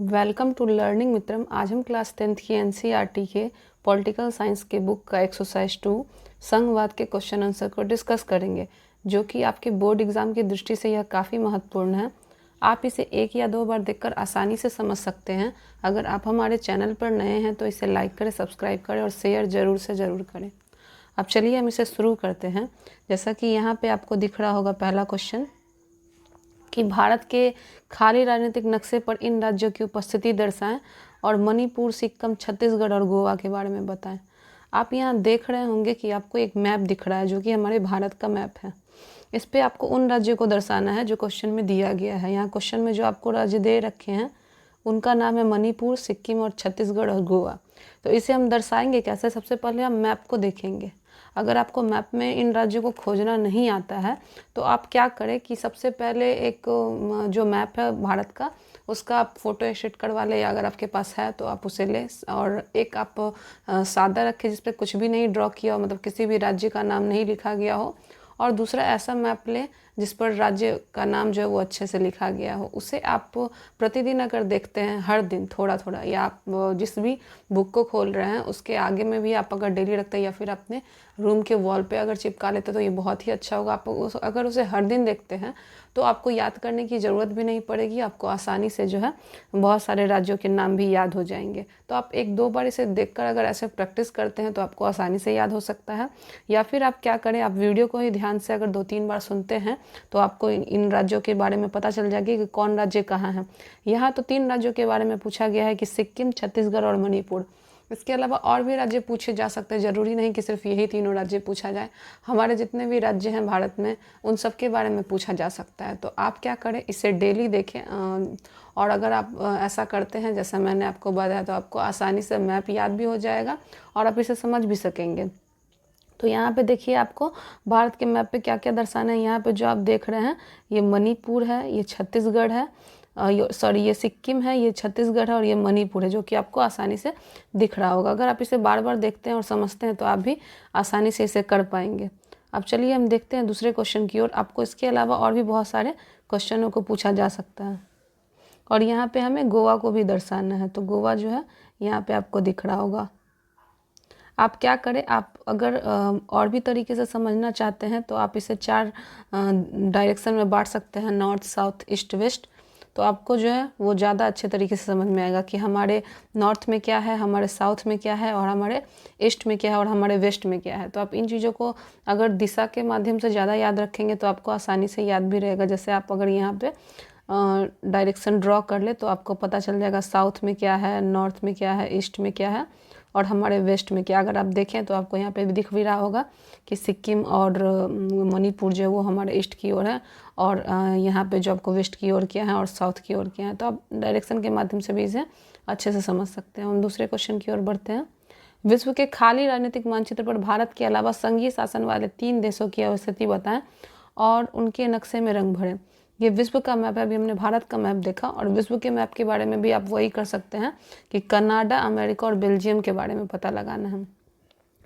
Welcome to learning मित्रम। आज हम class 10th की एनसीईआरटी के पॉलिटिकल साइंस के बुक का एक्सरसाइज 2 संघवाद के क्वेश्चन आंसर को डिस्कस करेंगे, जो कि आपके बोर्ड एग्जाम की दृष्टि से यह काफ़ी महत्वपूर्ण है। आप इसे एक या दो बार देखकर आसानी से समझ सकते हैं। अगर आप हमारे चैनल पर नए हैं तो इसे लाइक करें, सब्सक्राइब करें और शेयर ज़रूर से ज़रूर करें। अब चलिए हम इसे शुरू करते हैं। जैसा कि यहाँ पे आपको दिख रहा होगा पहला क्वेश्चन कि भारत के खाली राजनीतिक नक्शे पर इन राज्यों की उपस्थिति दर्शाएं और मणिपुर, सिक्किम, छत्तीसगढ़ और गोवा के बारे में बताएं। आप यहाँ देख रहे होंगे कि आपको एक मैप दिख रहा है, जो कि हमारे भारत का मैप है। इस पे आपको उन राज्यों को दर्शाना है जो क्वेश्चन में दिया गया है। यहाँ क्वेश्चन में जो आपको राज्य दे रखे हैं उनका नाम है मणिपुर, सिक्किम और छत्तीसगढ़ और गोवा। तो इसे हम दर्शाएंगे कैसे? सबसे पहले हम मैप को देखेंगे। अगर आपको मैप में इन राज्यों को खोजना नहीं आता है तो आप क्या करें कि सबसे पहले एक जो मैप है भारत का, उसका आप फ़ोटो स्टेट करवा लें, या अगर आपके पास है तो आप उसे लें। और एक आप सादा रखें जिस पर कुछ भी नहीं ड्रॉ किया हो, मतलब किसी भी राज्य का नाम नहीं लिखा गया हो। और दूसरा ऐसा मैप लें जिस पर राज्य का नाम जो है वो अच्छे से लिखा गया हो। उसे आप प्रतिदिन अगर देखते हैं, हर दिन थोड़ा थोड़ा, या आप जिस भी बुक को खोल रहे हैं उसके आगे में भी आप अगर डेली रखते हैं या फिर अपने रूम के वॉल पे अगर चिपका लेते हैं तो ये बहुत ही अच्छा होगा। आप अगर उसे हर दिन देखते हैं तो आपको याद करने की ज़रूरत भी नहीं पड़ेगी। आपको आसानी से जो है बहुत सारे राज्यों के नाम भी याद हो जाएंगे। तो आप एक दो बार इसे देखकर अगर ऐसे प्रैक्टिस करते हैं तो आपको आसानी से याद हो सकता है। या फिर आप क्या करें, आप वीडियो को ही ध्यान से अगर 2-3 बार सुनते हैं तो आपको इन राज्यों के बारे में पता चल जाएगी कि कौन राज्य कहाँ है। यहाँ तो 3 राज्यों के बारे में पूछा गया है कि सिक्किम, छत्तीसगढ़ और मणिपुर। इसके अलावा और भी राज्य पूछे जा सकते हैं, ज़रूरी नहीं कि सिर्फ यही तीनों राज्य पूछा जाए। हमारे जितने भी राज्य हैं भारत में उन सब के बारे में पूछा जा सकता है। तो आप क्या करें, इसे डेली देखें। और अगर आप ऐसा करते हैं जैसा मैंने आपको बताया तो आपको आसानी से मैप याद भी हो जाएगा और आप इसे समझ भी सकेंगे। तो यहाँ पे देखिए आपको भारत के मैप पे क्या क्या दर्शाना है। यहाँ पे जो आप देख रहे हैं ये मणिपुर है, ये छत्तीसगढ़ है, ये सिक्किम है, ये छत्तीसगढ़ है और ये मणिपुर है, जो कि आपको आसानी से दिख रहा होगा। अगर आप इसे बार बार देखते हैं और समझते हैं तो आप भी आसानी से इसे कर पाएंगे। अब चलिए हम देखते हैं दूसरे क्वेश्चन की ओर। आपको इसके अलावा और भी बहुत सारे क्वेश्चनों को पूछा जा सकता है और यहाँ पे हमें गोवा को भी दर्शाना है। तो गोवा जो है यहाँ पे आपको दिख रहा होगा। आप क्या करें, आप अगर और भी तरीके से समझना चाहते हैं तो आप इसे 4 डायरेक्शन में बांट सकते हैं, नॉर्थ, साउथ, ईस्ट, वेस्ट। तो आपको जो है वो ज़्यादा अच्छे तरीके से समझ में आएगा कि हमारे नॉर्थ में क्या है, हमारे साउथ में क्या है और हमारे ईस्ट में क्या है और हमारे वेस्ट में क्या है। तो आप इन चीज़ों को अगर दिशा के माध्यम से ज़्यादा याद रखेंगे तो आपको आसानी से याद भी रहेगा। जैसे आप अगर यहाँ पे डायरेक्शन ड्रॉ कर ले तो आपको पता चल जाएगा साउथ में क्या है, नॉर्थ में क्या है, ईस्ट में क्या है और हमारे वेस्ट में क्या। अगर आप देखें तो आपको यहाँ पे भी दिख भी रहा होगा कि सिक्किम और मणिपुर जो है वो हमारे ईस्ट की ओर है और यहाँ पे जो आपको वेस्ट की ओर क्या है और साउथ की ओर क्या है। तो आप डायरेक्शन के माध्यम से भी इसे अच्छे से समझ सकते हैं। हम दूसरे क्वेश्चन की ओर बढ़ते हैं। विश्व के खाली राजनीतिक मानचित्र पर भारत के अलावा संघीय शासन वाले 3 देशों की अवस्थिति बताएं और उनके नक्शे में रंग भरें। ये विश्व का मैप है। अभी हमने भारत का मैप देखा और विश्व के मैप के बारे में भी आप वही कर सकते हैं कि कनाडा, अमेरिका और बेल्जियम के बारे में पता लगाना है।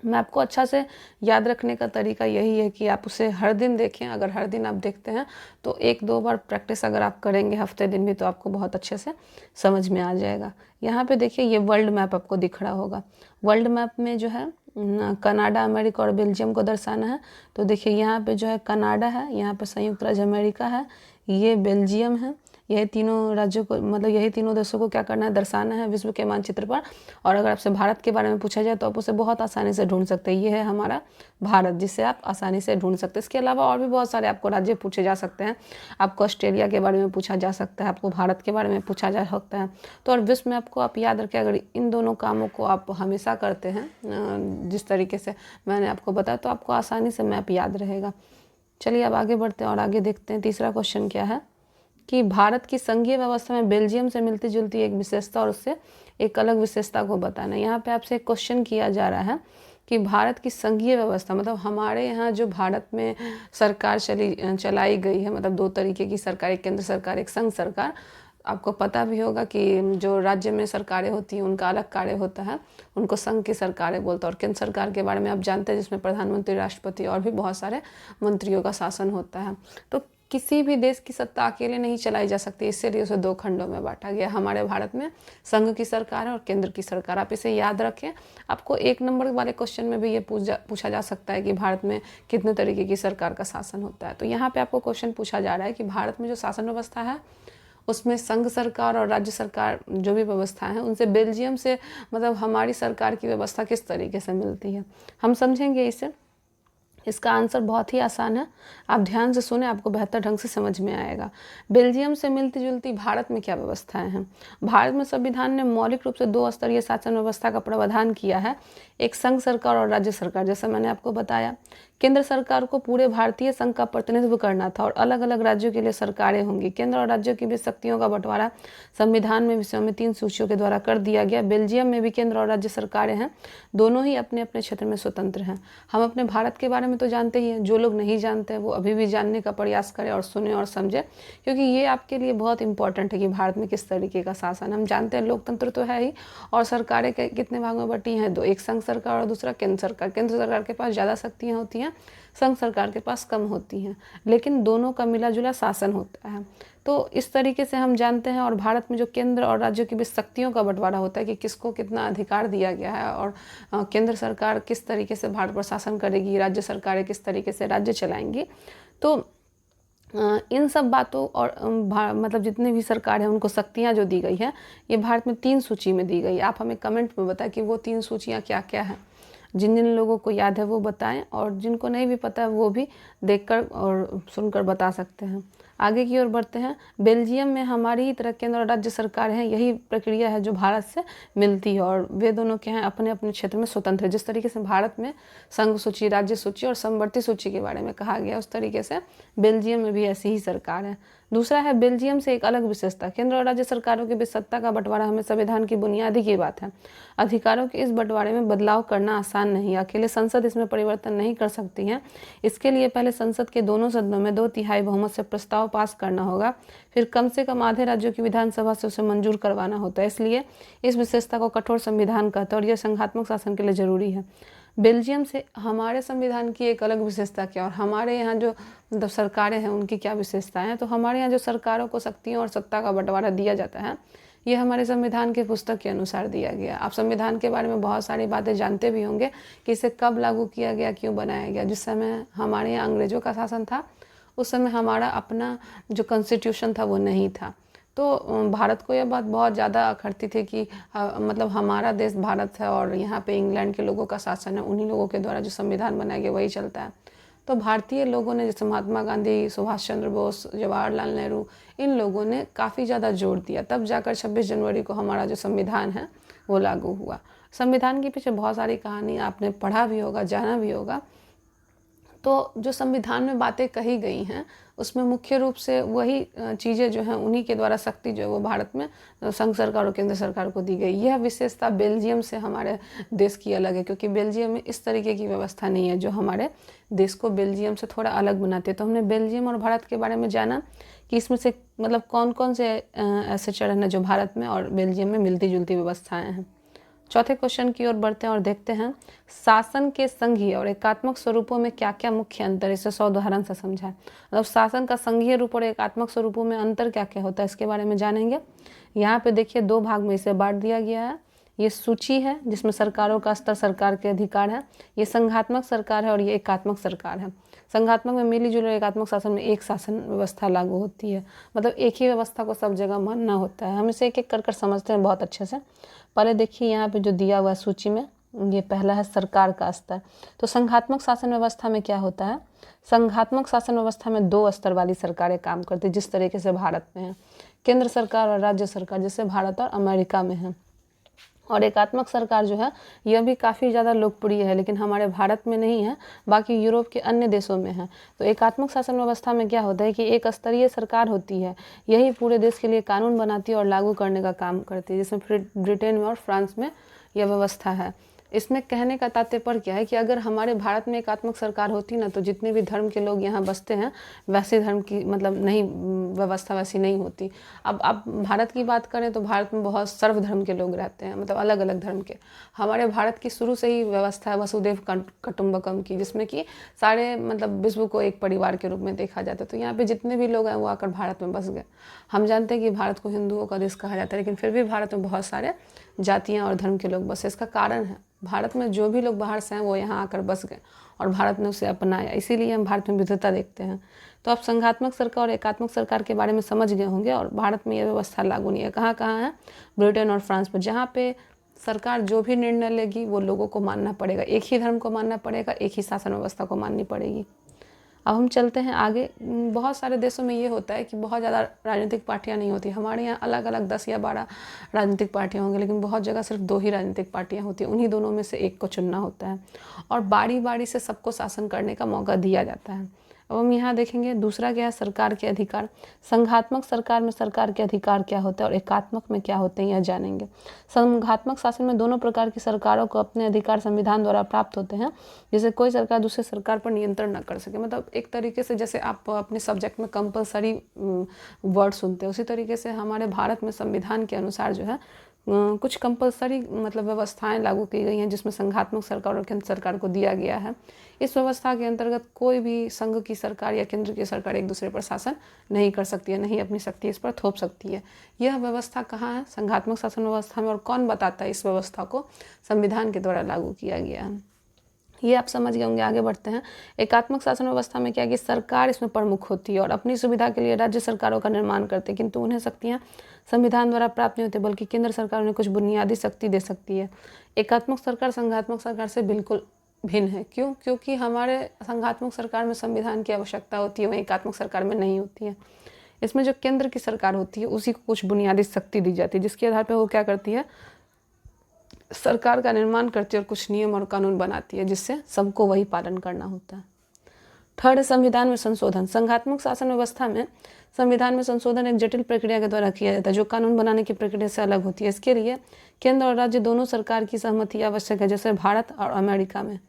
मैप को अच्छा से याद रखने का तरीका यही है कि आप उसे हर दिन देखें। अगर हर दिन आप देखते हैं तो 1-2 बार प्रैक्टिस अगर आप करेंगे हफ्ते दिन भी तो आपको बहुत अच्छे से समझ में आ जाएगा। यहाँ पे देखिए ये वर्ल्ड मैप आपको दिख रहा होगा। वर्ल्ड मैप में जो है कनाडा, अमेरिका और बेल्जियम को दर्शाना है। तो देखिए यहाँ पे जो है कनाडा है, यहाँ पे संयुक्त राज्य अमेरिका है, ये बेल्जियम है। यही तीनों राज्यों को, मतलब यही तीनों देशों को क्या करना है, दर्शाना है विश्व के मानचित्र पर। और अगर आपसे भारत के बारे में पूछा जाए तो आप उसे बहुत आसानी से ढूंढ सकते हैं। ये है हमारा भारत, जिसे आप आसानी से ढूंढ सकते हैं। इसके अलावा और भी बहुत सारे आपको राज्य पूछे जा सकते हैं। आपको ऑस्ट्रेलिया के बारे में पूछा जा सकता है, आपको भारत के बारे में पूछा जा सकता है। तो और विश्व में आपको आप याद रखें, अगर इन दोनों कामों को आप हमेशा करते हैं जिस तरीके से मैंने आपको बताया तो आपको आसानी से मैप याद रहेगा। चलिए अब आगे बढ़ते हैं और आगे देखते हैं तीसरा क्वेश्चन क्या है कि भारत की संघीय व्यवस्था में बेल्जियम से मिलती जुलती एक विशेषता और उससे एक अलग विशेषता को बताना। यहाँ पे आपसे एक क्वेश्चन किया जा रहा है कि भारत की संघीय व्यवस्था, मतलब हमारे यहाँ जो भारत में सरकार चलाई गई है, मतलब 2 तरीके की सरकार, एक केंद्र सरकार, एक संघ सरकार। आपको पता भी होगा कि जो राज्य में सरकारें होती हैं उनका अलग कार्य होता है, उनको संघ की सरकारें बोलते हैं। और केंद्र सरकार के बारे में आप जानते हैं जिसमें प्रधानमंत्री, राष्ट्रपति और भी बहुत सारे मंत्रियों का शासन होता है। तो किसी भी देश की सत्ता अकेले नहीं चलाई जा सकती, इसलिए उसे 2 खंडों में बांटा गया। हमारे भारत में संघ की सरकार है और केंद्र की सरकार। आप इसे याद रखें। आपको 1 नंबर वाले क्वेश्चन में भी ये पूछा जा सकता है कि भारत में कितने तरीके की सरकार का शासन होता है। तो यहाँ पे आपको क्वेश्चन पूछा जा रहा है कि भारत में जो शासन व्यवस्था है उसमें संघ सरकार और राज्य सरकार जो भी व्यवस्था है उनसे बेल्जियम से मतलब हमारी सरकार की व्यवस्था किस तरीके से मिलती है, हम समझेंगे इसे। इसका आंसर बहुत ही आसान है, आप ध्यान से सुने, आपको बेहतर ढंग से समझ में आएगा। बेल्जियम से मिलती जुलती भारत में क्या व्यवस्थाएं हैं। भारत में संविधान ने मौलिक रूप से 2 स्तरीय शासन व्यवस्था का प्रावधान किया है, एक संघ सरकार और राज्य सरकार। जैसा मैंने आपको बताया, केंद्र सरकार को पूरे भारतीय संघ का प्रतिनिधित्व करना था और अलग अलग राज्यों के लिए सरकारें होंगी। केंद्र और राज्यों की भी शक्तियों का बंटवारा संविधान में विषयों में 3 सूचियों के द्वारा कर दिया गया। बेल्जियम में भी केंद्र और राज्य सरकारें हैं, दोनों ही अपने अपने क्षेत्र में स्वतंत्र हैं। हम अपने भारत के बारे में तो जानते ही हैं, जो लोग नहीं जानते हैं वो अभी भी जानने का प्रयास करें और सुने और समझे, क्योंकि ये आपके लिए बहुत इंपॉर्टेंट है कि भारत में किस तरीके का शासन। हम जानते हैं लोकतंत्र तो है ही, और सरकारें कितने भाग में बटी हैं, 2, एक संघ सरकार और दूसरा केंद्र सरकार। केंद्र सरकार के पास ज़्यादा शक्तियाँ होती हैं, संघ सरकार के पास कम होती हैं, लेकिन दोनों का मिला जुला शासन होता है। तो इस तरीके से हम जानते हैं। और भारत में जो केंद्र और राज्यों की भी शक्तियों का बंटवारा होता है कि किसको कितना अधिकार दिया गया है, और केंद्र सरकार किस तरीके से भारत पर शासन करेगी, राज्य सरकारें किस तरीके से राज्य चलाएंगी। तो इन सब बातों और मतलब जितने भी सरकार हैं उनको शक्तियाँ जो दी गई हैं, ये भारत में 3 सूची में दी गई। आप हमें कमेंट में बताएं कि वो 3 सूचियाँ क्या क्या हैं। जिन जिन लोगों को याद है वो बताएं, और जिनको नहीं भी पता है वो भी देखकर और सुनकर बता सकते हैं। आगे की ओर बढ़ते हैं। बेल्जियम में हमारी ही तरह केंद्र और राज्य सरकार हैं, यही प्रक्रिया है जो भारत से मिलती है, और वे दोनों क्या हैं, अपने अपने क्षेत्र में स्वतंत्र है। जिस तरीके से भारत में संघ सूची, राज्य सूची और समवर्ती सूची के बारे में कहा गया, उस तरीके से बेल्जियम में भी ऐसी ही सरकार है। दूसरा है बेल्जियम से एक अलग विशेषता, केंद्र और राज्य सरकारों के बीच सत्ता का बंटवारा हमें संविधान की बुनियादी की बात है। अधिकारों के इस बंटवारे में बदलाव करना आसान नहीं, अकेले संसद इसमें परिवर्तन नहीं कर सकती है। इसके लिए पहले संसद के दोनों सदनों में 2/3 बहुमत से प्रस्ताव पास करना होगा, फिर कम से कम आधे राज्यों की विधानसभा से उसे मंजूर करवाना होता है। इसलिए इस विशेषता को कठोर संविधान कहता है, और यह संघात्मक शासन के लिए जरूरी है। बेल्जियम से हमारे संविधान की एक अलग विशेषता क्या, और हमारे यहाँ जो मतलब सरकारें हैं उनकी क्या विशेषताएं हैं। तो हमारे यहाँ जो सरकारों को शक्तियों और सत्ता का बंटवारा दिया जाता है, ये हमारे संविधान के पुस्तक के अनुसार दिया गया। आप संविधान के बारे में बहुत सारी बातें जानते भी होंगे कि इसे कब लागू किया गया, क्यों बनाया गया। जिस समय हमारे यहाँ अंग्रेजों का शासन था, उस समय हमारा अपना जो कॉन्स्टिट्यूशन था वो नहीं था। तो भारत को यह बात बहुत ज़्यादा अखरती थी कि मतलब हमारा देश भारत है और यहाँ पे इंग्लैंड के लोगों का शासन है, उन्हीं लोगों के द्वारा जो संविधान बनाया गया वही चलता है। तो भारतीय लोगों ने, जैसे महात्मा गांधी, सुभाष चंद्र बोस, जवाहरलाल नेहरू, इन लोगों ने काफ़ी ज़्यादा जोर दिया, तब जाकर 26 जनवरी को हमारा जो संविधान है वो लागू हुआ। संविधान के पीछे बहुत सारी कहानी आपने पढ़ा भी होगा, जाना भी होगा। तो जो संविधान में बातें कही गई हैं उसमें मुख्य रूप से वही चीज़ें जो हैं उन्हीं के द्वारा शक्ति जो है वो भारत में संघ सरकार और केंद्र सरकार को दी गई। यह विशेषता बेल्जियम से हमारे देश की अलग है, क्योंकि बेल्जियम में इस तरीके की व्यवस्था नहीं है जो हमारे देश को बेल्जियम से थोड़ा अलग बनाती है। तो हमने बेल्जियम और भारत के बारे में जाना कि इसमें से मतलब कौन कौन से ऐसे चरण हैं जो भारत में और बेल्जियम में मिलती जुलती व्यवस्थाएँ हैं। चौथे क्वेश्चन की ओर बढ़ते हैं और देखते हैं शासन के संघीय और एकात्मक स्वरूपों में क्या क्या मुख्य अंतर, इसे 100 उदाहरण से समझाएं। मतलब शासन का संघीय रूप और एकात्मक स्वरूपों में अंतर क्या क्या होता है, इसके बारे में जानेंगे। यहाँ पे देखिए 2 भाग में इसे बांट दिया गया है। ये सूची है जिसमें सरकारों का स्तर, सरकार के अधिकार है। ये संघात्मक सरकार है और ये एकात्मक सरकार है। संघात्मक में मिली जुली, एकात्मक शासन में एक शासन व्यवस्था लागू होती है, मतलब एक ही व्यवस्था को सब जगह मानना होता है। हम इसे एक एक कर समझते हैं बहुत अच्छे से। पहले देखिए यहाँ पे जो दिया हुआ सूची में, ये पहला है सरकार का स्तर। तो संघात्मक शासन व्यवस्था में क्या होता है, संघात्मक शासन व्यवस्था में 2 स्तर वाली सरकारें काम करती है, जिस तरीके से भारत में है, केंद्र सरकार और राज्य सरकार, जैसे भारत और अमेरिका में है। और एकात्मक सरकार जो है यह भी काफ़ी ज़्यादा लोकप्रिय है, लेकिन हमारे भारत में नहीं है, बाकी यूरोप के अन्य देशों में है। तो एकात्मक शासन व्यवस्था में क्या होता है कि एक स्तरीय सरकार होती है, यही पूरे देश के लिए कानून बनाती है और लागू करने का काम करती है, जिसमें ब्रिटेन में और फ्रांस में यह व्यवस्था है। इसमें कहने का तात्पर्य क्या है कि अगर हमारे भारत में एकात्मक सरकार होती ना, तो जितने भी धर्म के लोग यहाँ बसते हैं वैसे धर्म की मतलब नहीं, व्यवस्था वैसी नहीं होती। अब आप भारत की बात करें तो भारत में बहुत सर्वधर्म के लोग रहते हैं, मतलब अलग अलग धर्म के। हमारे भारत की शुरू से ही व्यवस्था है वसुधैव कुटुंबकम की, जिसमें कि सारे मतलब विश्व को एक परिवार के रूप में देखा जाता है। तो यहाँ पे जितने भी लोग हैं वो आकर भारत में बस गए। हम जानते हैं कि भारत को हिंदुओं का देश कहा जाता है, लेकिन फिर भी भारत में बहुत सारे जातियाँ और धर्म के लोग बसे। इसका कारण है भारत में जो भी लोग बाहर से हैं वो यहाँ आकर बस गए और भारत ने उसे अपनाया, इसीलिए हम भारत में विविधता देखते हैं। तो आप संघात्मक सरकार और एकात्मक सरकार के बारे में समझ गए होंगे। और भारत में यह व्यवस्था लागू नहीं है। कहाँ कहाँ है? ब्रिटेन और फ्रांस में, जहाँ पे सरकार जो भी निर्णय लेगी वो लोगों को मानना पड़ेगा, एक ही धर्म को मानना पड़ेगा, एक ही शासन व्यवस्था को माननी पड़ेगी। अब हम चलते हैं आगे। बहुत सारे देशों में ये होता है कि बहुत ज़्यादा राजनीतिक पार्टियां नहीं होती। हमारे यहाँ अलग अलग 10 या 12 राजनीतिक पार्टियां होंगी, लेकिन बहुत जगह सिर्फ 2 ही राजनीतिक पार्टियां होती हैं। उन्हीं दोनों में से एक को चुनना होता है और बारी बारी से सबको शासन करने का मौका दिया जाता है। अब हम यहाँ देखेंगे दूसरा क्या है, सरकार के अधिकार। संघात्मक सरकार में सरकार के अधिकार क्या होता है और एकात्मक में क्या होते हैं यह जानेंगे। संघात्मक शासन में दोनों प्रकार की सरकारों को अपने अधिकार संविधान द्वारा प्राप्त होते हैं, जिससे कोई सरकार दूसरे सरकार पर नियंत्रण न कर सके। मतलब एक तरीके से जैसे आप अपने सब्जेक्ट में कंपलसरी वर्ड सुनते हैं, उसी तरीके से हमारे भारत में संविधान के अनुसार जो है कुछ कंपलसरी मतलब व्यवस्थाएं लागू की गई हैं, जिसमें संघात्मक सरकार और केंद्र सरकार को दिया गया है। इस व्यवस्था के अंतर्गत कोई भी संघ की सरकार या केंद्र की सरकार एक दूसरे पर शासन नहीं कर सकती है, नहीं अपनी शक्ति इस पर थोप सकती है। यह व्यवस्था कहाँ है? संघात्मक शासन व्यवस्था में। और कौन बताता है इस व्यवस्था को? संविधान के द्वारा लागू किया गया है। ये आप समझ गए होंगे। आगे बढ़ते हैं। एकात्मक शासन व्यवस्था में क्या है कि सरकार इसमें प्रमुख होती है और अपनी सुविधा के लिए राज्य सरकारों का निर्माण करते हैं, किंतु उन्हें शक्तियाँ संविधान द्वारा प्राप्त नहीं होती, बल्कि केंद्र सरकार उन्हें कुछ बुनियादी शक्ति दे सकती है। एकात्मक सरकार संघात्मक सरकार से बिल्कुल भिन्न है। क्यों? क्योंकि हमारे संघात्मक सरकार में संविधान की आवश्यकता होती है, वहीं एकात्मक सरकार में नहीं होती है। इसमें जो केंद्र की सरकार होती है उसी को कुछ बुनियादी शक्ति दी जाती है, जिसके आधार पर वो क्या करती है, सरकार का निर्माण करती है और कुछ नियम और कानून बनाती है, जिससे सबको वही पालन करना होता है। थर्ड, संविधान में संशोधन। संघात्मक शासन व्यवस्था में संविधान में संशोधन एक जटिल प्रक्रिया के द्वारा किया जाता है, जो कानून बनाने की प्रक्रिया से अलग होती है। इसके लिए केंद्र और राज्य दोनों सरकार की सहमति आवश्यक है, जैसे भारत और अमेरिका में।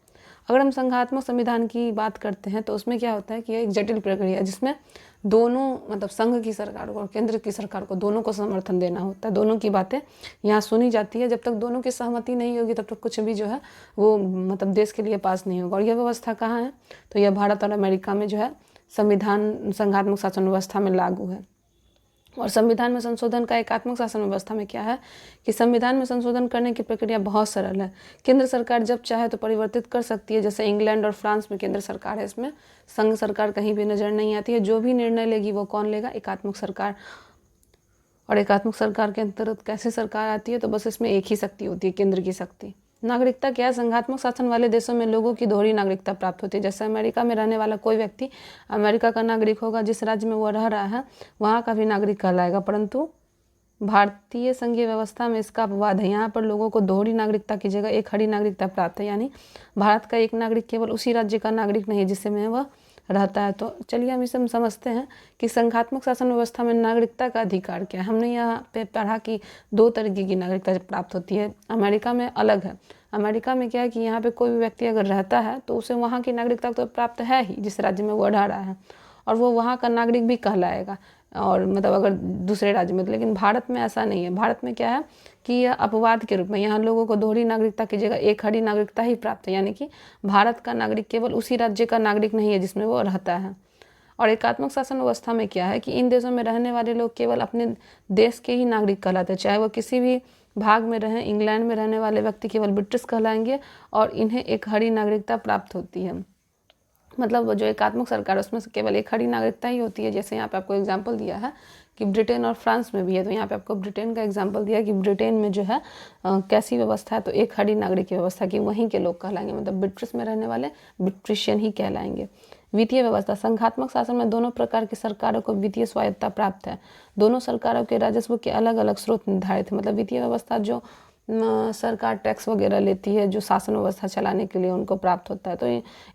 अगर हम संघात्मक संविधान की बात करते हैं तो उसमें क्या होता है कि एक जटिल प्रक्रिया है, जिसमें दोनों मतलब संघ की सरकार को और केंद्र की सरकार को दोनों को समर्थन देना होता है। दोनों की बातें यहाँ सुनी जाती है। जब तक दोनों की सहमति नहीं होगी तब तक कुछ भी जो है वो मतलब देश के लिए पास नहीं होगा। और यह व्यवस्था कहाँ है? तो यह भारत और अमेरिका में जो है संविधान संघात्मक शासन व्यवस्था में लागू है। और संविधान में संशोधन का एकात्मक शासन व्यवस्था में क्या है कि संविधान में संशोधन करने की प्रक्रिया बहुत सरल है। केंद्र सरकार जब चाहे तो परिवर्तित कर सकती है, जैसे इंग्लैंड और फ्रांस में केंद्र सरकार है, इसमें संघ सरकार कहीं भी नजर नहीं आती है। जो भी निर्णय लेगी वो कौन लेगा? एकात्मक सरकार। और एकात्मक सरकार के अंतर्गत कैसे सरकार आती है? तो बस इसमें एक ही शक्ति होती है, केंद्र की शक्ति। नागरिकता क्या है? संघात्मक शासन वाले देशों में लोगों की दोहरी नागरिकता प्राप्त होती है। जैसे अमेरिका में रहने वाला कोई व्यक्ति अमेरिका का नागरिक होगा, जिस राज्य में वो रह रहा है वहाँ का भी नागरिक कहलाएगा। परंतु भारतीय संघीय व्यवस्था में इसका अपवाद है। यहाँ पर लोगों को दोहरी नागरिकता की जगह एक खड़ी नागरिकता प्राप्त है, यानी भारत का एक नागरिक केवल उसी राज्य का नागरिक नहीं है जिसमें वह रहता है। तो चलिए हम इसे समझते हैं कि संघात्मक शासन व्यवस्था में नागरिकता का अधिकार क्या है। हमने यहाँ पे पढ़ा कि 2 तरीके की नागरिकता प्राप्त होती है। अमेरिका में अलग है। अमेरिका में क्या है कि यहाँ पे कोई भी व्यक्ति अगर रहता है तो उसे वहाँ की नागरिकता तो प्राप्त है ही, जिस राज्य में वो रह रहा है, और वो वहाँ का नागरिक भी कहलाएगा, और मतलब अगर दूसरे राज्य में। लेकिन भारत में ऐसा नहीं है। भारत में क्या है कि यह अपवाद के रूप में यहाँ लोगों को दोहरी नागरिकता की जगह एक खड़ी नागरिकता ही प्राप्त है, यानी कि भारत का नागरिक केवल उसी राज्य का नागरिक नहीं है जिसमें वो रहता है। और एकात्मक शासन व्यवस्था में क्या है कि इन देशों में रहने वाले लोग केवल अपने देश के ही नागरिक कहलाते हैं, चाहे वो किसी भी भाग में रहें। इंग्लैंड में रहने वाले व्यक्ति केवल ब्रिटिश कहलाएंगे और इन्हें एक खड़ी नागरिकता प्राप्त होती है। मतलब जो एकात्मक सरकार उसमें से केवल एक खड़ी नागरिकता ही होती है। जैसे यहाँ पे आपको एग्जांपल दिया है कि ब्रिटेन और फ्रांस में भी है, तो यहाँ पे आपको ब्रिटेन का एग्जांपल दिया कि ब्रिटेन में जो है कैसी व्यवस्था है, तो एक खड़ी नागरिक की व्यवस्था की वहीं के लोग कहलाएंगे, मतलब ब्रिटिश में रहने वाले ब्रिटिशियन ही कहलाएंगे। वित्तीय व्यवस्था। संघात्मक शासन में दोनों प्रकार की सरकारों को वित्तीय स्वायत्तता प्राप्त है। दोनों सरकारों के राजस्व के अलग अलग स्रोत निर्धारित है। मतलब वित्तीय व्यवस्था जो सरकार टैक्स वगैरह लेती है जो शासन व्यवस्था चलाने के लिए उनको प्राप्त होता है। तो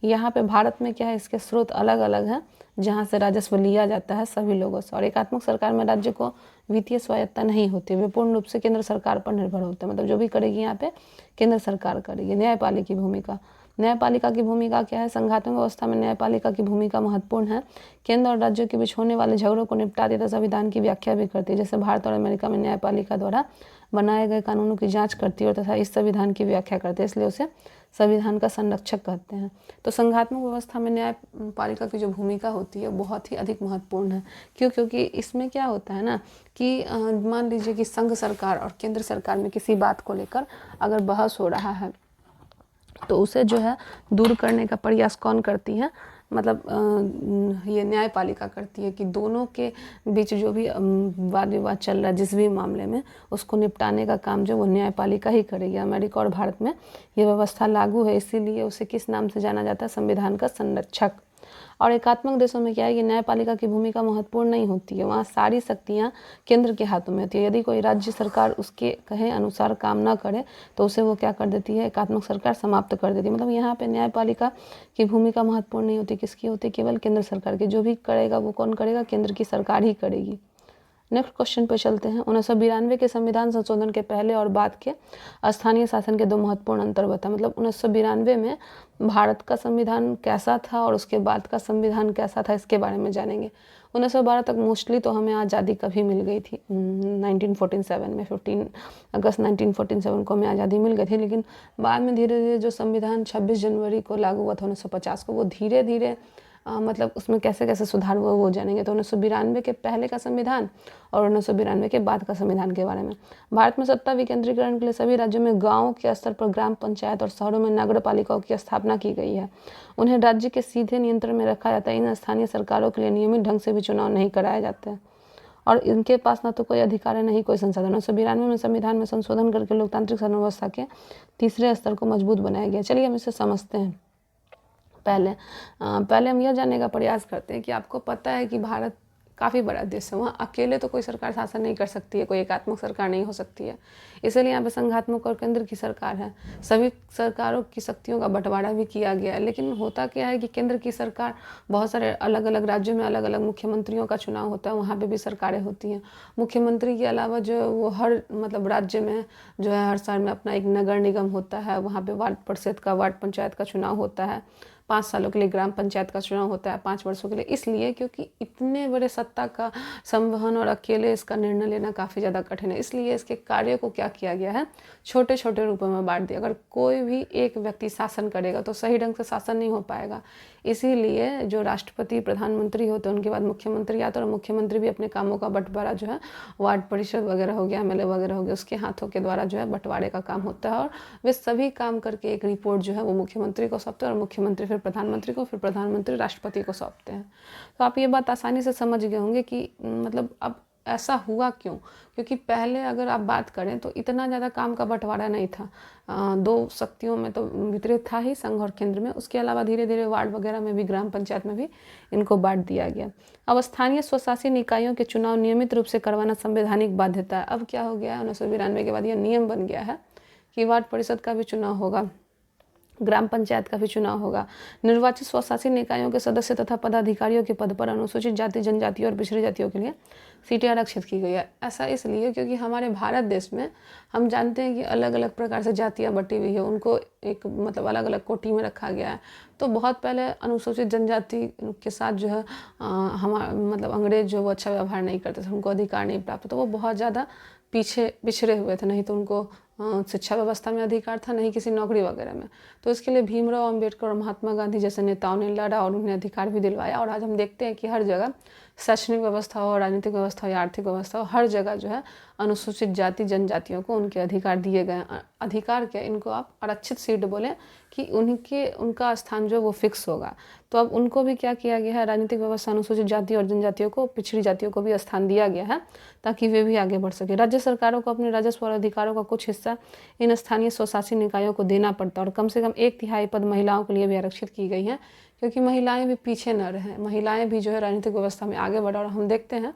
यहाँ पे भारत में क्या है, इसके स्रोत अलग अलग हैं जहाँ से राजस्व लिया जाता है सभी लोगों से। और एकात्मक सरकार में राज्य को वित्तीय स्वायत्ता नहीं होती, वे पूर्ण रूप से केंद्र सरकार पर निर्भर होते हैं। मतलब जो भी करेगी यहाँ पे केंद्र सरकार करेगी। न्यायपालिका की भूमिका, न्यायपालिका की भूमिका क्या है? संघात्मक व्यवस्था में न्यायपालिका की भूमिका महत्वपूर्ण है। केंद्र और राज्यों के बीच होने वाले झगड़ों को निपटाती तथा संविधान की व्याख्या भी करती है। जैसे भारत और अमेरिका में न्यायपालिका द्वारा बनाए गए कानूनों की जांच करती है और तथा इस संविधान की व्याख्या करती है, इसलिए उसे संविधान का संरक्षक कहते हैं। तो संघात्मक व्यवस्था में न्यायपालिका की जो भूमिका होती है बहुत ही अधिक महत्वपूर्ण है। क्यों? क्योंकि इसमें क्या होता है ना कि मान लीजिए कि संघ सरकार और केंद्र सरकार में किसी बात को लेकर अगर बहस हो रहा है तो उसे जो है दूर करने का प्रयास कौन करती है? मतलब ये न्यायपालिका करती है कि दोनों के बीच जो भी वाद विवाद चल रहा है जिस भी मामले में, उसको निपटाने का काम जो वो न्यायपालिका ही करेगी। अमेरिका और भारत में ये व्यवस्था लागू है, इसीलिए उसे किस नाम से जाना जाता है? संविधान का संरक्षक। और एकात्मक देशों में क्या है कि न्यायपालिका की भूमिका महत्वपूर्ण नहीं होती है, वहाँ सारी शक्तियाँ केंद्र के हाथों में होती है। यदि कोई राज्य सरकार उसके कहे अनुसार काम ना करे तो उसे वो क्या कर देती है? एकात्मक सरकार समाप्त कर देती है। मतलब यहाँ पे न्यायपालिका की भूमिका महत्वपूर्ण नहीं होती, किसकी होती है? केवल केंद्र सरकार की। जो भी करेगा वो कौन करेगा? केंद्र की सरकार ही करेगी। नेक्स्ट क्वेश्चन पे चलते हैं। 1992 के संविधान संशोधन के पहले और बाद के स्थानीय शासन के दो महत्वपूर्ण अंतर बताएं। मतलब 1992 में भारत का संविधान कैसा था और उसके बाद का संविधान कैसा था, इसके बारे में जानेंगे। 1912 तक मोस्टली तो हमें आज़ादी कभी मिल गई थी 1947 में, 15 अगस्त 1947 को हमें आज़ादी मिल गई थी। लेकिन बाद में धीरे धीरे जो संविधान 26 जनवरी को लागू हुआ था 1950 को, वो धीरे धीरे मतलब उसमें कैसे कैसे सुधार हुआ वो जानेंगे। तो 1992 के पहले का संविधान और 1992 के बाद का संविधान के बारे में। भारत में सत्ता विकेंद्रीकरण के लिए सभी राज्यों में गाँव के स्तर पर ग्राम पंचायत और शहरों में नगर पालिकाओं की स्थापना की गई है। उन्हें राज्य के सीधे नियंत्रण में रखा जाता है। इन स्थानीय सरकारों के लिए नियमित ढंग से भी चुनाव नहीं कराए जाते हैं और इनके पास ना तो कोई अधिकार है, नहीं कोई संसाधन। 1992 में संविधान में संशोधन करके लोकतांत्रिक शासन व्यवस्था के तीसरे स्तर को मजबूत बनाया गया। चलिए हम इसे समझते हैं। पहले हम यह जानने का प्रयास करते हैं कि आपको पता है कि भारत काफ़ी बड़ा देश है, वहाँ अकेले तो कोई सरकार शासन नहीं कर सकती है, कोई एकात्मक सरकार नहीं हो सकती है। इसलिए यहाँ पे संघात्मक और केंद्र की सरकार है। सभी सरकारों की शक्तियों का बंटवारा भी किया गया है। लेकिन होता क्या है कि केंद्र की सरकार बहुत सारे अलग अलग राज्यों में अलग अलग मुख्यमंत्रियों का चुनाव होता है, वहाँ पे भी सरकारें होती हैं। मुख्यमंत्री के अलावा जो वो हर मतलब राज्य में जो है हर शहर में अपना एक नगर निगम होता है, वहाँ पे वार्ड परिषद का, वार्ड पंचायत का चुनाव होता है। 5 सालों के लिए ग्राम पंचायत का चुनाव होता है, 5 वर्षों के लिए। इसलिए क्योंकि इतने बड़े सत्ता का संवहन और अकेले इसका निर्णय लेना काफ़ी ज़्यादा कठिन है, इसलिए इसके कार्य को क्या किया गया है? छोटे छोटे रूपों में बांट दिया। अगर कोई भी एक व्यक्ति शासन करेगा तो सही ढंग से शासन नहीं हो पाएगा। इसीलिए जो राष्ट्रपति, प्रधानमंत्री होते हैं, उनके बाद मुख्यमंत्री आते हैं और मुख्यमंत्री भी अपने कामों का बंटवारा जो है वार्ड परिषद वगैरह हो गया, एमएलए वगैरह हो गया, उसके हाथों के द्वारा जो है बंटवारे का काम होता है। और वे सभी काम करके एक रिपोर्ट जो है वो मुख्यमंत्री को सौंपते हैं और मुख्यमंत्री फिर प्रधानमंत्री को, फिर प्रधानमंत्री राष्ट्रपति को सौंपते हैं। तो आप ये बात आसानी से समझ गए होंगे कि मतलब अब ऐसा हुआ क्यों? क्योंकि पहले अगर आप बात करें तो इतना ज़्यादा काम का बंटवारा नहीं था। दो शक्तियों में तो वितरित था ही, संघ और केंद्र में। उसके अलावा धीरे धीरे वार्ड वगैरह में भी, ग्राम पंचायत में भी इनको बांट दिया गया। अब स्थानीय स्वशासी निकायों के चुनाव नियमित रूप से करवाना संवैधानिक बाध्यता है। अब क्या हो गया है? 1992 के बाद यह नियम बन गया है कि वार्ड परिषद का भी चुनाव होगा, ग्राम पंचायत का भी चुनाव होगा। निर्वाचित स्वशासी निकायों के सदस्य तथा पदाधिकारियों के पद पर अनुसूचित जाति, जनजातियों और पिछड़ी जातियों के लिए सीटें आरक्षित की गई है। ऐसा इसलिए क्योंकि हमारे भारत देश में हम जानते हैं कि अलग अलग प्रकार से जातियाँ बटी हुई है, उनको एक मतलब अलग अलग कोटि में रखा गया है। तो बहुत पहले अनुसूचित जनजाति के साथ जो है हमारा मतलब अंग्रेज जो वो अच्छा व्यवहार नहीं करते थे, उनको अधिकार नहीं प्राप्त, तो वो बहुत ज़्यादा पिछड़े हुए थे। नहीं तो उनको शिक्षा व्यवस्था में अधिकार था, नहीं किसी नौकरी वगैरह में। तो इसके लिए भीमराव अंबेडकर और महात्मा गांधी जैसे नेताओं ने लड़ा और उन्हें अधिकार भी दिलवाया। और आज हम देखते हैं कि हर जगह शैक्षणिक व्यवस्था हो, राजनीतिक व्यवस्था हो या आर्थिक व्यवस्था हो, हर जगह जो है अनुसूचित जाति जनजातियों को उनके अधिकार दिए गए। अधिकार क्या, इनको आप आरक्षित सीट बोलें कि उनका स्थान जो है वो फिक्स होगा। तो अब उनको भी क्या किया गया है? राजनीतिक व्यवस्था अनुसूचित जाति और जनजातियों को, पिछड़ी जातियों को भी स्थान दिया गया है ताकि वे भी आगे बढ़ सके। राज्य सरकारों को अपने राजस्व और अधिकारों का कुछ हिस्सा इन स्थानीय स्वशासी निकायों को देना पड़ता है और कम से कम 1/3 पद महिलाओं के लिए भी आरक्षित की गई हैं, क्योंकि महिलाएं भी पीछे न रहें, महिलाएं भी जो है राजनीतिक व्यवस्था में आगे बढ़ा। और हम देखते हैं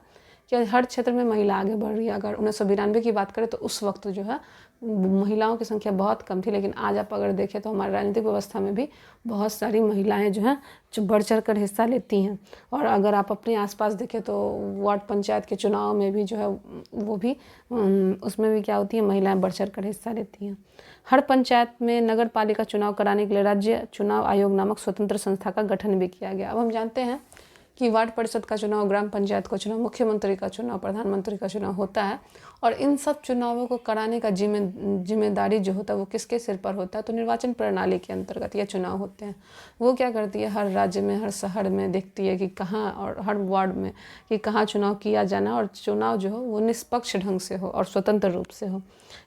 कि हर क्षेत्र में महिला आगे बढ़ रही है। अगर 1992 की बात करें तो उस वक्त जो है महिलाओं की संख्या बहुत कम थी, लेकिन आज आप अगर देखें तो हमारी राजनीतिक व्यवस्था में भी बहुत सारी महिलाएं जो हैं जो बढ़ चढ़ कर हिस्सा लेती हैं। और अगर आप अपने आसपास देखें तो वार्ड पंचायत के चुनाव में भी जो है वो भी उसमें भी क्या होती है, महिलाएं बढ़ चढ़ कर हिस्सा लेती हैं। हर पंचायत में नगर पालिका चुनाव कराने के लिए राज्य चुनाव आयोग नामक स्वतंत्र संस्था का गठन भी किया गया। अब हम जानते हैं कि वार्ड परिषद का चुनाव, ग्राम पंचायत का चुनाव, मुख्यमंत्री का चुनाव, प्रधानमंत्री का चुनाव होता है, और इन सब चुनावों को कराने का जिम्मेदारी जो होता है वो किसके सिर पर होता है? तो निर्वाचन प्रणाली के अंतर्गत ये चुनाव होते हैं। वो क्या करती है, हर राज्य में, हर शहर में देखती है कि कहाँ, और हर वार्ड में कि कहाँ चुनाव किया जाना, और चुनाव जो हो वो निष्पक्ष ढंग से हो और स्वतंत्र रूप से हो,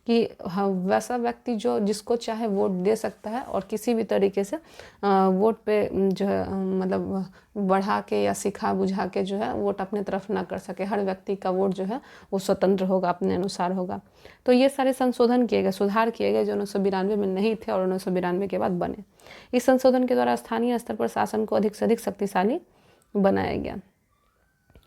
कि हाँ वैसा व्यक्ति जो जिसको चाहे वोट दे सकता है और किसी भी तरीके से वोट पे जो है मतलब बढ़ा के या सिखा बुझा के जो है वोट अपने तरफ ना कर सके। हर व्यक्ति का वोट जो है वो स्वतंत्र होगा, अपने अनुसार होगा। तो ये सारे संशोधन किए गए, सुधार किए गए जो 1992 में नहीं थे और 1992 के बाद बने। इस संशोधन के द्वारा स्थानीय स्तर पर शासन को अधिक से अधिक शक्तिशाली बनाया गया।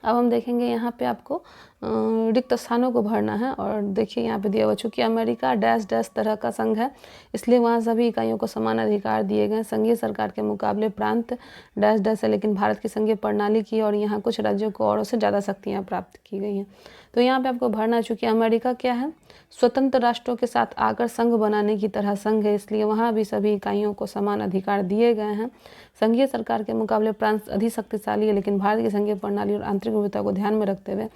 अब हम देखेंगे यहाँ पे आपको रिक्त स्थानों को भरना है, और देखिए यहाँ पे दिया हुआ, चूँकि अमेरिका डैश डैश तरह का संघ है इसलिए वहाँ सभी इकाइयों को समान अधिकार दिए गए। संघीय सरकार के मुकाबले प्रांत डैश डैश है, लेकिन भारत की संघीय प्रणाली की और यहाँ कुछ राज्यों को औरों से ज़्यादा शक्तियाँ प्राप्त की गई हैं। तो यहाँ पे आपको भरना, चूँकि अमेरिका क्या है, स्वतंत्र राष्ट्रों के साथ आकर संघ बनाने की तरह संघ है, इसलिए वहाँ भी सभी इकाइयों को समान अधिकार दिए गए हैं। संघीय सरकार के मुकाबले प्रांत अधिक शक्तिशाली है, लेकिन भारत की संघीय प्रणाली और आंतरिक विविधता को ध्यान में रखते हुए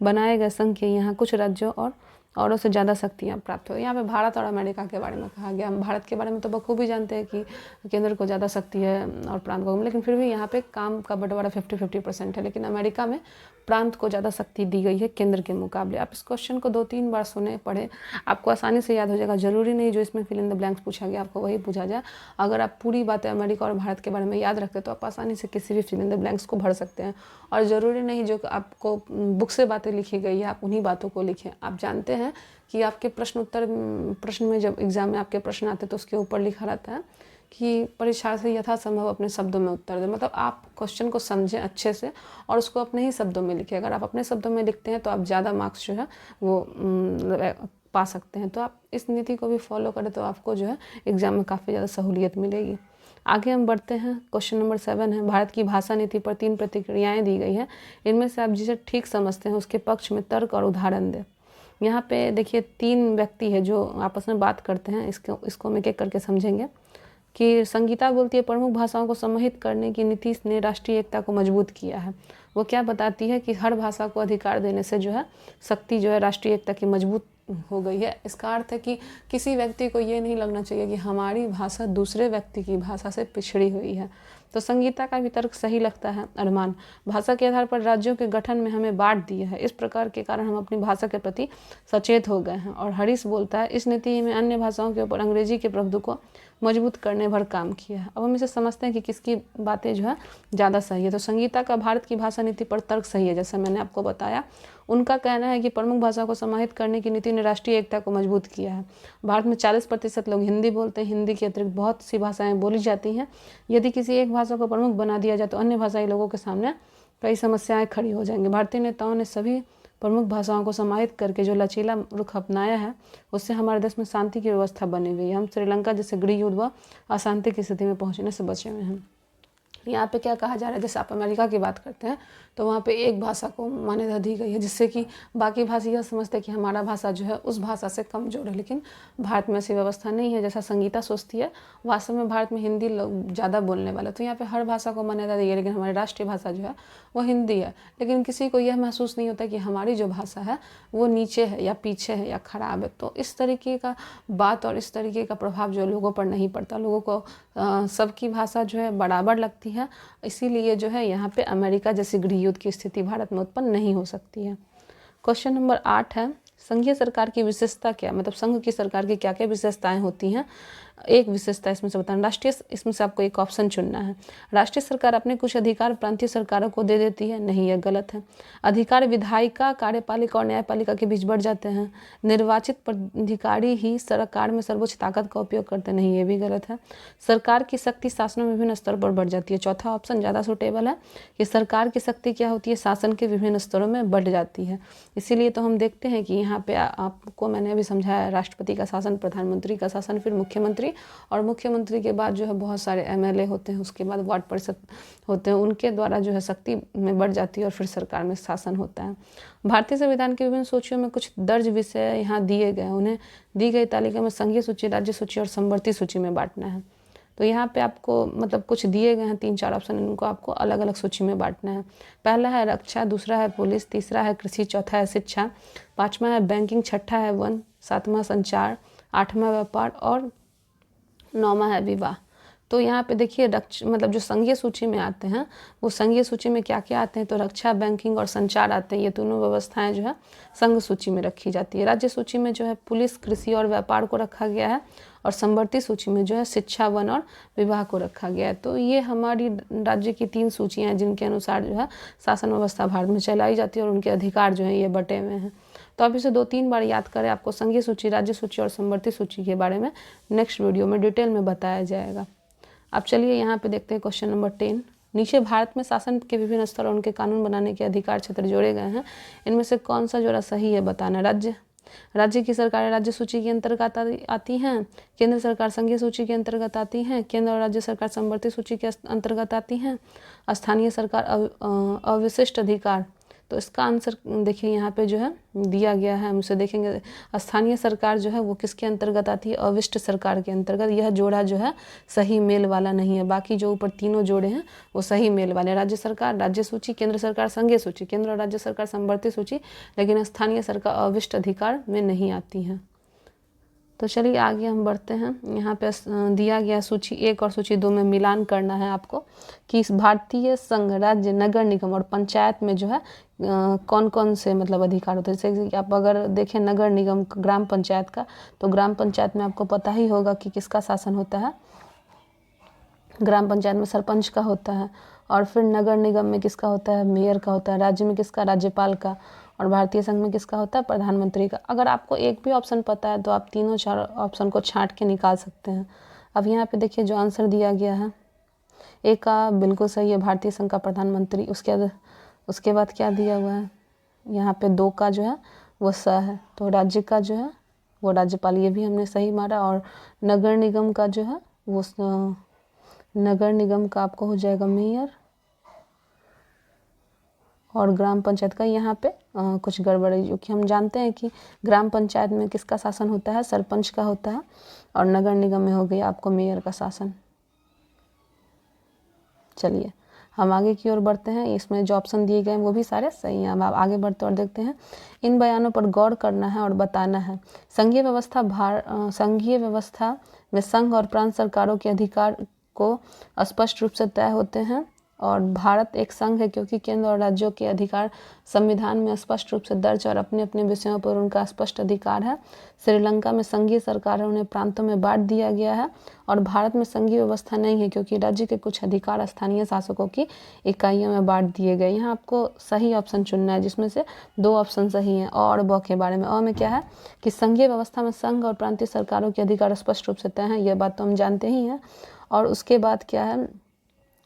बनाए गए संघ के यहाँ कुछ राज्यों और औरों से ज़्यादा शक्तियाँ प्राप्त हो। यहाँ पे भारत और अमेरिका के बारे में कहा गया। हम भारत के बारे में तो बखूबी जानते हैं कि केंद्र को ज़्यादा शक्ति है और प्रांत को, लेकिन फिर भी यहाँ पे काम का बंटवारा 50-50% है, लेकिन अमेरिका में प्रांत को ज़्यादा शक्ति दी गई है केंद्र के मुकाबले। आप इस क्वेश्चन को 2-3 बार सुने पढ़े, आपको आसानी से याद हो जाएगा। जरूरी नहीं जो इसमें फिल इन द ब्लैंक्स पूछा गया आपको वही पूछा जाए। अगर आप पूरी बातें अमेरिका और भारत के बारे में याद रखते तो आप आसानी से किसी भी फिल इन द ब्लैंक्स को भर सकते हैं। और ज़रूरी नहीं जो आपको बुक से बातें लिखी गई है आप उन्हीं बातों को लिखें। आप जानते हैं कि आपके प्रश्न में जब एग्ज़ाम में आपके प्रश्न आते तो उसके ऊपर लिखा रहता है कि परीक्षार्थी यथासंभव अपने शब्दों में उत्तर दें। मतलब आप क्वेश्चन को समझें अच्छे से और उसको अपने ही शब्दों में लिखें। अगर आप अपने शब्दों में लिखते हैं तो आप ज़्यादा मार्क्स जो है वो पा सकते हैं। तो आप इस नीति को भी फॉलो करें तो आपको जो है एग्ज़ाम में काफ़ी ज़्यादा सहूलियत मिलेगी। आगे हम बढ़ते हैं। क्वेश्चन नंबर 7 है, भारत की भाषा नीति पर 3 प्रतिक्रियाएँ दी गई हैं। इनमें से आप जिसे ठीक समझते हैं उसके पक्ष में तर्क और उदाहरण दें। यहाँ पे देखिए 3 व्यक्ति है जो आपस में बात करते हैं। इसको हम एक एक करके समझेंगे। कि संगीता बोलती है प्रमुख भाषाओं को समाहित करने की नीति ने राष्ट्रीय एकता को मजबूत किया है। वो क्या बताती है कि हर भाषा को अधिकार देने से जो है शक्ति जो है राष्ट्रीय एकता की मजबूत हो गई है। इसका अर्थ है कि किसी व्यक्ति को ये नहीं लगना चाहिए कि हमारी भाषा दूसरे व्यक्ति की भाषा से पिछड़ी हुई है। तो संगीता का भी तर्क सही लगता है। अरमान, भाषा के आधार पर राज्यों के गठन में हमें बांट दिया है, इस प्रकार के कारण हम अपनी भाषा के प्रति सचेत हो गए हैं। और हरीश बोलता है इस नीति में अन्य भाषाओं के ऊपर अंग्रेजी के प्रभुत्व को मजबूत करने भर काम किया है। अब हम इसे समझते हैं कि किसकी बातें जो है ज़्यादा सही है। तो संगीता का भारत की भाषा नीति पर तर्क सही है। जैसे मैंने आपको बताया, उनका कहना है कि प्रमुख भाषा को समाहित करने की नीति ने राष्ट्रीय एकता को मजबूत किया है। भारत में 40% लोग हिंदी बोलते हैं। हिंदी के अतिरिक्त बहुत सी भाषाएं बोली जाती हैं। यदि किसी एक भाषा को प्रमुख बना दिया जाए तो अन्य भाषाई लोगों के सामने कई समस्याएं खड़ी हो जाएंगी। भारतीय नेताओं ने सभी प्रमुख भाषाओं को समाहित करके जो लचीला रुख अपनाया है उससे हमारे देश में शांति की व्यवस्था बनी हुई है। हम श्रीलंका जैसे गृह युद्ध व अशांति की स्थिति में पहुंचने से बचे हुए हैं। यहाँ पे क्या कहा जा रहा है, जैसे आप अमेरिका की बात करते हैं तो वहाँ पे एक भाषा को मान्यता दी गई है, जिससे कि बाकी भाषी यह समझते हैं कि हमारा भाषा जो है उस भाषा से कमजोर है। लेकिन भारत में ऐसी व्यवस्था नहीं है जैसा संगीता सोचती है। वास्तव में भारत में हिंदी लोग ज़्यादा बोलने वाले, तो यहाँ पे हर भाषा को मान्यता दी है, लेकिन हमारी राष्ट्रीय भाषा जो है वो हिंदी है। लेकिन किसी को यह महसूस नहीं होता कि हमारी जो भाषा है वो नीचे है या पीछे है या ख़राब है। तो इस तरीके का बात और इस तरीके का प्रभाव जो लोगों पर नहीं पड़ता। लोगों को सबकी भाषा जो है बराबर लगती है। इसीलिए जो है यहाँ पे अमेरिका जैसी गृह युद्ध की स्थिति भारत में उत्पन्न नहीं हो सकती है। क्वेश्चन नंबर 8 है, संघीय सरकार की विशेषता क्या, मतलब संघ की सरकार की क्या क्या विशेषताएं होती हैं। एक विशेषता इसमें से बताना। राष्ट्रीय, इसमें से आपको एक ऑप्शन चुनना है। राष्ट्रीय सरकार अपने कुछ अधिकार प्रांतीय सरकारों को दे देती है, नहीं, यह गलत है। अधिकार विधायिका, कार्यपालिका और न्यायपालिका के बीच बढ़ जाते हैं। निर्वाचित प्राधिकारी ही सरकार में सर्वोच्च ताकत का उपयोग करते हैं, नहीं, ये भी गलत है। सरकार की शक्ति शासन में विभिन्न स्तरों पर बढ़ जाती है। चौथा ऑप्शन ज़्यादा सूटेबल है कि सरकार की शक्ति क्या होती है, शासन के विभिन्न स्तरों में बढ़ जाती है। इसीलिए तो हम देखते हैं कि यहाँ पे आपको मैंने अभी समझाया, राष्ट्रपति का शासन, प्रधानमंत्री का शासन, फिर मुख्यमंत्री, और मुख्यमंत्री के बाद जो है बहुत सारे एमएलए होते हैं, उसके बाद वार्ड परिषद होते हैं, उनके द्वारा जो है शक्ति में बढ़ जाती है और फिर सरकार में शासन होता है। भारतीय संविधान के विभिन्न सूचियों में कुछ दर्ज विषय यहाँ दिए गए, उन्हें दी गई तालिका में संघीय सूची, राज्य सूची और समवर्ती सूची में बांटना है। तो यहाँ पे आपको मतलब कुछ दिए गए हैं 3-4 ऑप्शन, इनको आपको अलग अलग सूची में बांटना है। पहला है रक्षा, दूसरा है पुलिस, तीसरा है कृषि, चौथा है शिक्षा, पाँचवा है बैंकिंग, छठा है वन, सातवां संचार, आठवां व्यापार और नौवां है विवाह। तो यहाँ पे देखिए मतलब जो संघीय सूची में आते हैं, वो संघीय सूची में क्या क्या आते हैं, तो रक्षा, बैंकिंग और संचार आते हैं। ये दोनों व्यवस्थाएं जो है संघ सूची में रखी जाती है। राज्य सूची में जो है पुलिस, कृषि और व्यापार को रखा गया है, और समवर्ती सूची में जो है शिक्षा, वन और विवाह को रखा गया है। तो ये हमारी राज्य की 3 सूचियाँ हैं जिनके अनुसार जो है शासन व्यवस्था भारत में चलाई जाती है, और उनके अधिकार जो हैं ये बटे हुए हैं। तो आप इसे 2-3 बार याद करें, आपको संघीय सूची, राज्य सूची और समवर्ती सूची के बारे में नेक्स्ट वीडियो में डिटेल में बताया जाएगा। अब चलिए यहाँ पे देखते हैं क्वेश्चन नंबर 10। नीचे भारत में शासन के विभिन्न स्तर और उनके कानून बनाने के अधिकार क्षेत्र जोड़े गए हैं, इनमें से कौन सा जोड़ा सही है बताना। राज्य की सरकारें राज्य सूची के अंतर्गत आती हैं, केंद्र सरकार संघीय सूची के अंतर्गत आती हैं, केंद्र और राज्य सरकार समवर्ती सूची के अंतर्गत आती हैं, स्थानीय सरकार अविशिष्ट अधिकार। तो इसका आंसर देखिए यहाँ पे जो है दिया गया है, हम इसे देखेंगे। स्थानीय सरकार जो है वो किसके अंतर्गत आती है, अविष्ट सरकार के अंतर्गत। यह जोड़ा जो है सही मेल वाला नहीं है, बाकी जो ऊपर तीनों जोड़े हैं वो सही मेल वाले। राज्य सरकार राज्य सूची, केंद्र सरकार संघीय सूची, केंद्र और राज्य सरकार समवर्ती सूची, लेकिन स्थानीय सरकार अविष्ट अधिकार में नहीं आती है। तो चलिए आगे हम बढ़ते हैं। यहाँ पे दिया गया सूची 1 और सूची 2 में मिलान करना है आपको कि इस भारतीय संघ, राज्य, नगर निगम और पंचायत में जो है कौन कौन से मतलब अधिकार होते हैं। जैसे कि आप अगर देखें नगर निगम, ग्राम पंचायत का, तो ग्राम पंचायत में आपको पता ही होगा कि किसका शासन होता है, ग्राम पंचायत में सरपंच का होता है, और फिर नगर निगम में किसका होता है, मेयर का होता है, राज्य में किसका, राज्यपाल का, और भारतीय संघ में किसका होता है, प्रधानमंत्री का। अगर आपको एक भी ऑप्शन पता है तो आप 3-4 ऑप्शन को छांट के निकाल सकते हैं। अब यहाँ पे देखिए जो आंसर दिया गया है, ए का बिल्कुल सही है, भारतीय संघ का प्रधानमंत्री। उसके बाद क्या दिया हुआ है, यहाँ पे 2 का जो है वो स है, तो राज्य का जो है वो राज्यपाल, ये भी हमने सही मारा। और नगर निगम का जो है वो नगर निगम का आपको हो जाएगा मेयर, और ग्राम पंचायत का यहाँ पे कुछ गड़बड़ है, क्योंकि हम जानते हैं कि ग्राम पंचायत में किसका शासन होता है, सरपंच का होता है, और नगर निगम में हो गया आपको मेयर का शासन। चलिए हम आगे की ओर बढ़ते हैं। इसमें जो ऑप्शन दिए गए हैं वो भी सारे सही हैं। अब आप आगे बढ़ते और देखते हैं। इन बयानों पर गौर करना है और बताना है। संघीय व्यवस्था में संघ और प्रांत सरकारों के अधिकार को स्पष्ट रूप से तय होते हैं, और भारत एक संघ है क्योंकि केंद्र और राज्यों के अधिकार संविधान में स्पष्ट रूप से दर्ज और अपने अपने विषयों पर उनका स्पष्ट अधिकार है। श्रीलंका में संघीय सरकार है, उन्हें प्रांतों में बांट दिया गया है, और भारत में संघीय व्यवस्था नहीं है क्योंकि राज्य के कुछ अधिकार स्थानीय शासकों की इकाइयों में बांट दिए गए। यहाँ आपको सही ऑप्शन चुनना है, जिसमें से 2 ऑप्शन सही हैं। और ब के बारे में, में क्या है कि संघीय व्यवस्था में संघ और प्रांतीय सरकारों के अधिकार स्पष्ट रूप से तय हैं, यह बात तो हम जानते ही हैं। और उसके बाद क्या है,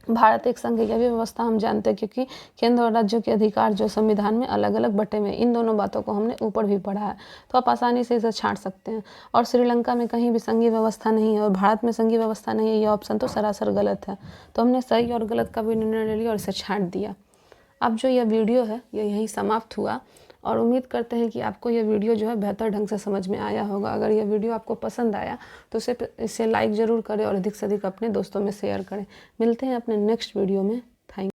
भारत एक संघ है, यह भी व्यवस्था हम जानते हैं क्योंकि केंद्र और राज्यों के अधिकार जो संविधान में अलग अलग बटे में, इन दोनों बातों को हमने ऊपर भी पढ़ा है, तो आप आसानी से इसे छांट सकते हैं। और श्रीलंका में कहीं भी संघीय व्यवस्था नहीं है और भारत में संघीय व्यवस्था नहीं है, ये ऑप्शन तो सरासर गलत है। तो हमने सही और गलत का भी निर्णय ले लिया और इसे छांट दिया। अब जो यह वीडियो है ये यहीं समाप्त हुआ, और उम्मीद करते हैं कि आपको यह वीडियो जो है बेहतर ढंग से समझ में आया होगा। अगर यह वीडियो आपको पसंद आया तो इसे लाइक ज़रूर करें और अधिक से अधिक अपने दोस्तों में शेयर करें। मिलते हैं अपने नेक्स्ट वीडियो में। थैंक